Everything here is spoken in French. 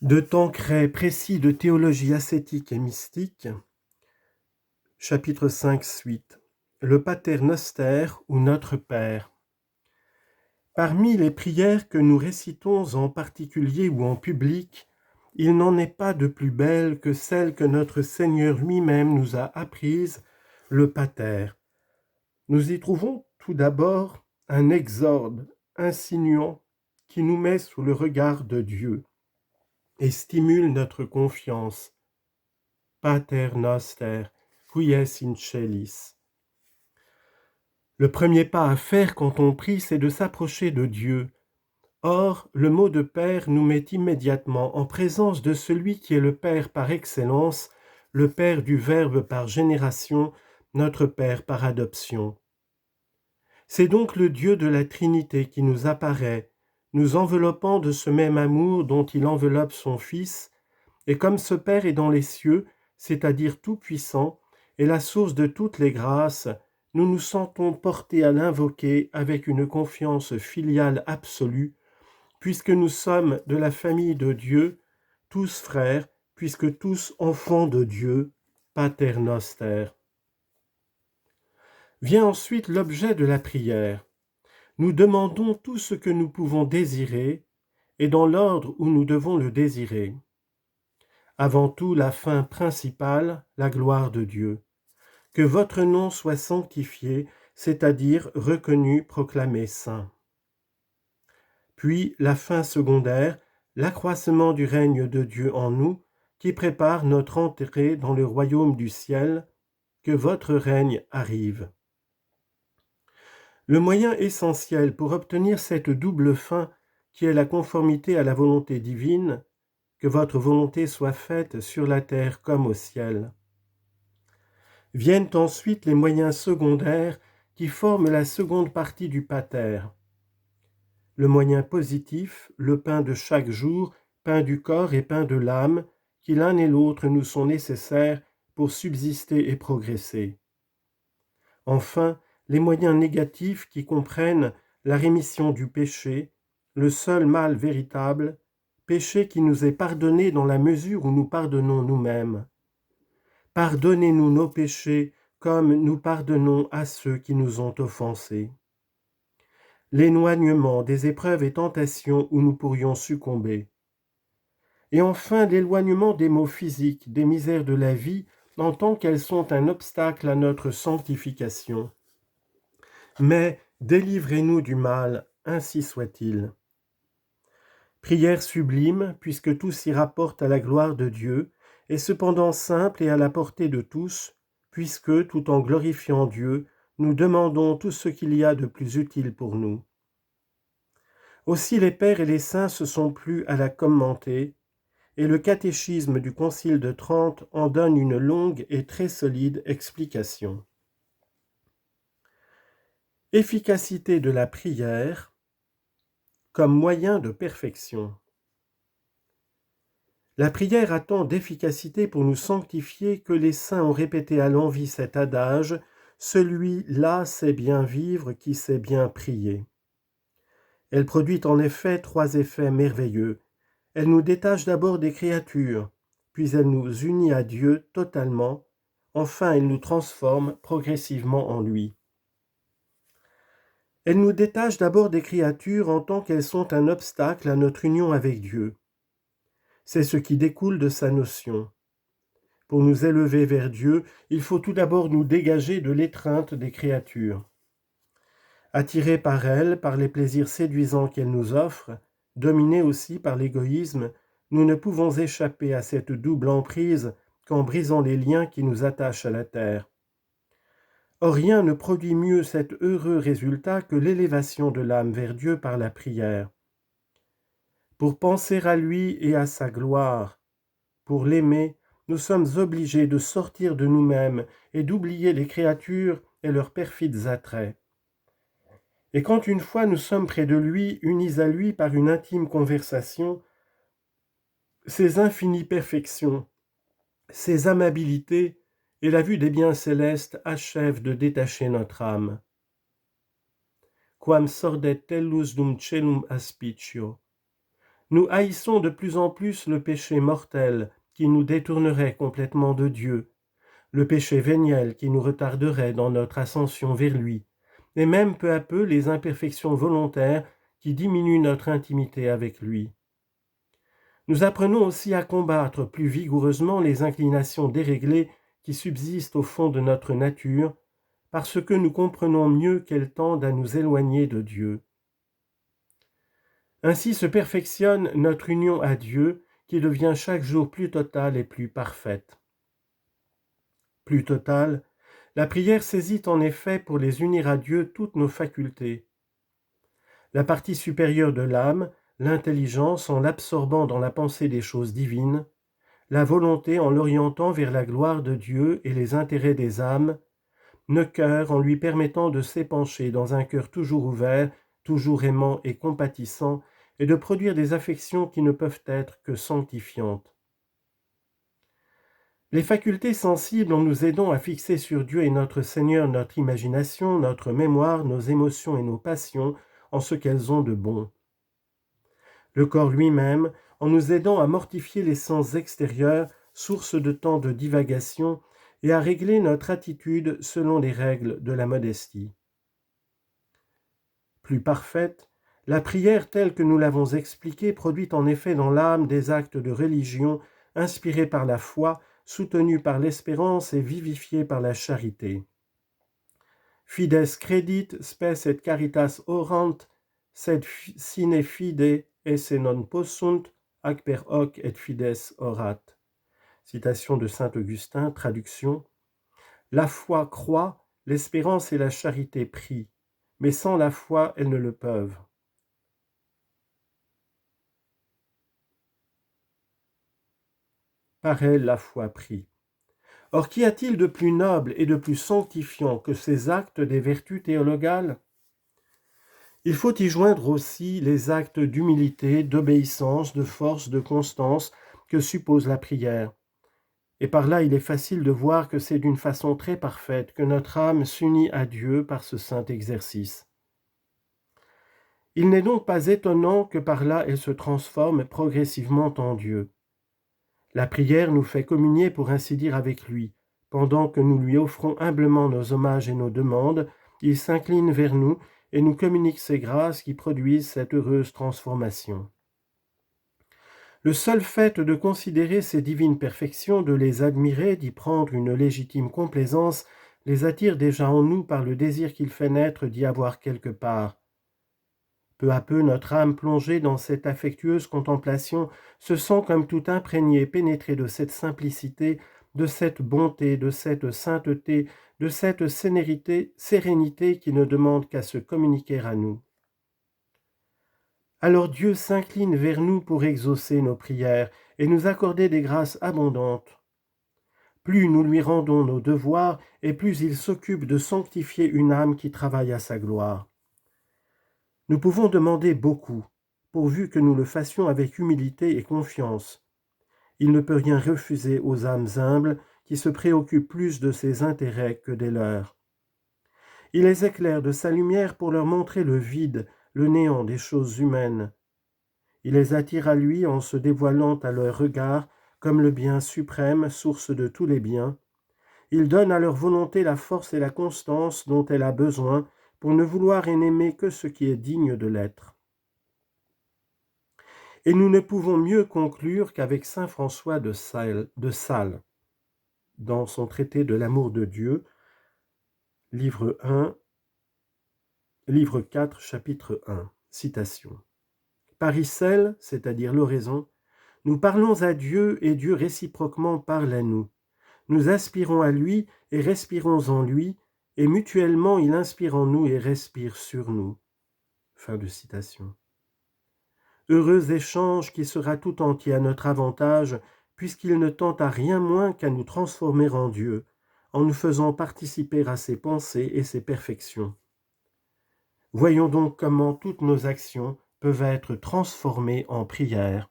De temps précis de théologie ascétique et mystique, chapitre 5, suite. Le Pater Noster ou Notre Père. Parmi les prières que nous récitons en particulier ou en public, il n'en est pas de plus belle que celle que notre Seigneur lui-même nous a apprise, le Pater. Nous y trouvons tout d'abord un exorde insinuant qui nous met sous le regard de Dieu et stimule notre confiance. Pater Noster, qui es in celis. Le premier pas à faire quand on prie, c'est de s'approcher de Dieu. Or, le mot de Père nous met immédiatement en présence de celui qui est le Père par excellence, le Père du Verbe par génération, notre Père par adoption. C'est donc le Dieu de la Trinité qui nous apparaît, nous enveloppant de ce même amour dont il enveloppe son Fils, et comme ce Père est dans les cieux, c'est-à-dire tout-puissant, et la source de toutes les grâces, nous nous sentons portés à l'invoquer avec une confiance filiale absolue, puisque nous sommes de la famille de Dieu, tous frères, puisque tous enfants de Dieu, Pater Noster. Vient ensuite l'objet de la prière. Nous demandons tout ce que nous pouvons désirer, et dans l'ordre où nous devons le désirer. Avant tout, la fin principale, la gloire de Dieu. Que votre nom soit sanctifié, c'est-à-dire reconnu, proclamé saint. Puis la fin secondaire, l'accroissement du règne de Dieu en nous, qui prépare notre entrée dans le royaume du ciel, que votre règne arrive. Le moyen essentiel pour obtenir cette double fin, qui est la conformité à la volonté divine, que votre volonté soit faite sur la terre comme au ciel. Viennent ensuite les moyens secondaires qui forment la seconde partie du pater. Le moyen positif, le pain de chaque jour, pain du corps et pain de l'âme, qui l'un et l'autre nous sont nécessaires pour subsister et progresser. Enfin, les moyens négatifs qui comprennent la rémission du péché, le seul mal véritable, péché qui nous est pardonné dans la mesure où nous pardonnons nous-mêmes. Pardonnez-nous nos péchés comme nous pardonnons à ceux qui nous ont offensés. L'éloignement des épreuves et tentations où nous pourrions succomber. Et enfin, l'éloignement des maux physiques, des misères de la vie, en tant qu'elles sont un obstacle à notre sanctification. Mais délivrez-nous du mal, ainsi soit-il. Prière sublime, puisque tout s'y rapporte à la gloire de Dieu, et cependant simple et à la portée de tous, puisque, tout en glorifiant Dieu, nous demandons tout ce qu'il y a de plus utile pour nous. Aussi les pères et les saints se sont plu à la commenter, et le catéchisme du Concile de Trente en donne une longue et très solide explication. Efficacité de la prière comme moyen de perfection. La prière a tant d'efficacité pour nous sanctifier que les saints ont répété à l'envi cet adage « Celui-là sait bien vivre qui sait bien prier ». Elle produit en effet trois effets merveilleux. Elle nous détache d'abord des créatures, puis elle nous unit à Dieu totalement, enfin elle nous transforme progressivement en lui. Elle nous détache d'abord des créatures en tant qu'elles sont un obstacle à notre union avec Dieu. C'est ce qui découle de sa notion. Pour nous élever vers Dieu, il faut tout d'abord nous dégager de l'étreinte des créatures. Attirés par elles, par les plaisirs séduisants qu'elles nous offrent, dominés aussi par l'égoïsme, nous ne pouvons échapper à cette double emprise qu'en brisant les liens qui nous attachent à la terre. Or rien ne produit mieux cet heureux résultat que l'élévation de l'âme vers Dieu par la prière. Pour penser à lui et à sa gloire, pour l'aimer, nous sommes obligés de sortir de nous-mêmes et d'oublier les créatures et leurs perfides attraits. Et quand une fois nous sommes près de lui, unis à lui par une intime conversation, ses infinies perfections, ses amabilités et la vue des biens célestes achèvent de détacher notre âme. Quam sordet tellus dum celum aspicio. Nous haïssons de plus en plus le péché mortel qui nous détournerait complètement de Dieu, le péché véniel qui nous retarderait dans notre ascension vers lui, et même peu à peu les imperfections volontaires qui diminuent notre intimité avec lui. Nous apprenons aussi à combattre plus vigoureusement les inclinations déréglées qui subsistent au fond de notre nature, parce que nous comprenons mieux qu'elles tendent à nous éloigner de Dieu. Ainsi se perfectionne notre union à Dieu, qui devient chaque jour plus totale et plus parfaite. Plus totale, la prière saisit en effet pour les unir à Dieu toutes nos facultés. La partie supérieure de l'âme, l'intelligence en l'absorbant dans la pensée des choses divines, la volonté en l'orientant vers la gloire de Dieu et les intérêts des âmes, le cœur en lui permettant de s'épancher dans un cœur toujours ouvert, toujours aimant et compatissant, et de produire des affections qui ne peuvent être que sanctifiantes. Les facultés sensibles en nous aidant à fixer sur Dieu et notre Seigneur notre imagination, notre mémoire, nos émotions et nos passions en ce qu'elles ont de bon. Le corps lui-même en nous aidant à mortifier les sens extérieurs, source de tant de divagation, et à régler notre attitude selon les règles de la modestie. Plus parfaite, la prière telle que nous l'avons expliquée produit en effet dans l'âme des actes de religion inspirés par la foi, soutenus par l'espérance et vivifiés par la charité. Fides credit spes et caritas orant, sed sine fide esse non possunt, ac per hoc et fides orat. Citation de saint Augustin, traduction. La foi croit, l'espérance et la charité prient, mais sans la foi elles ne le peuvent. Par elle la foi prie. Or qu'y a-t-il de plus noble et de plus sanctifiant que ces actes des vertus théologales ? Il faut y joindre aussi les actes d'humilité, d'obéissance, de force, de constance que suppose la prière. Et par là, il est facile de voir que c'est d'une façon très parfaite que notre âme s'unit à Dieu par ce saint exercice. Il n'est donc pas étonnant que par là elle se transforme progressivement en Dieu. La prière nous fait communier pour ainsi dire avec lui. Pendant que nous lui offrons humblement nos hommages et nos demandes, il s'incline vers nous et nous communique ses grâces qui produisent cette heureuse transformation. Le seul fait de considérer ces divines perfections, de les admirer, d'y prendre une légitime complaisance, les attire déjà en nous par le désir qu'il fait naître d'y avoir quelque part. Peu à peu, notre âme plongée dans cette affectueuse contemplation se sent comme tout imprégnée, pénétrée de cette simplicité, de cette bonté, de cette sainteté, de cette sérénité qui ne demande qu'à se communiquer à nous. Alors Dieu s'incline vers nous pour exaucer nos prières et nous accorder des grâces abondantes. Plus nous lui rendons nos devoirs, et plus il s'occupe de sanctifier une âme qui travaille à sa gloire. Nous pouvons demander beaucoup, pourvu que nous le fassions avec humilité et confiance. Il ne peut rien refuser aux âmes humbles qui se préoccupent plus de ses intérêts que des leurs. Il les éclaire de sa lumière pour leur montrer le vide, le néant des choses humaines. Il les attire à lui en se dévoilant à leur regard comme le bien suprême, source de tous les biens. Il donne à leur volonté la force et la constance dont elle a besoin pour ne vouloir et n'aimer que ce qui est digne de l'être. Et nous ne pouvons mieux conclure qu'avec saint François de Sales, dans son traité de l'amour de Dieu, livre 4, chapitre 1, citation. Par icelle, c'est-à-dire l'oraison, nous parlons à Dieu et Dieu réciproquement parle à nous. Nous aspirons à lui et respirons en lui, et mutuellement il inspire en nous et respire sur nous. Fin de citation. Heureux échange qui sera tout entier à notre avantage, puisqu'il ne tend à rien moins qu'à nous transformer en Dieu, en nous faisant participer à ses pensées et ses perfections. Voyons donc comment toutes nos actions peuvent être transformées en prière.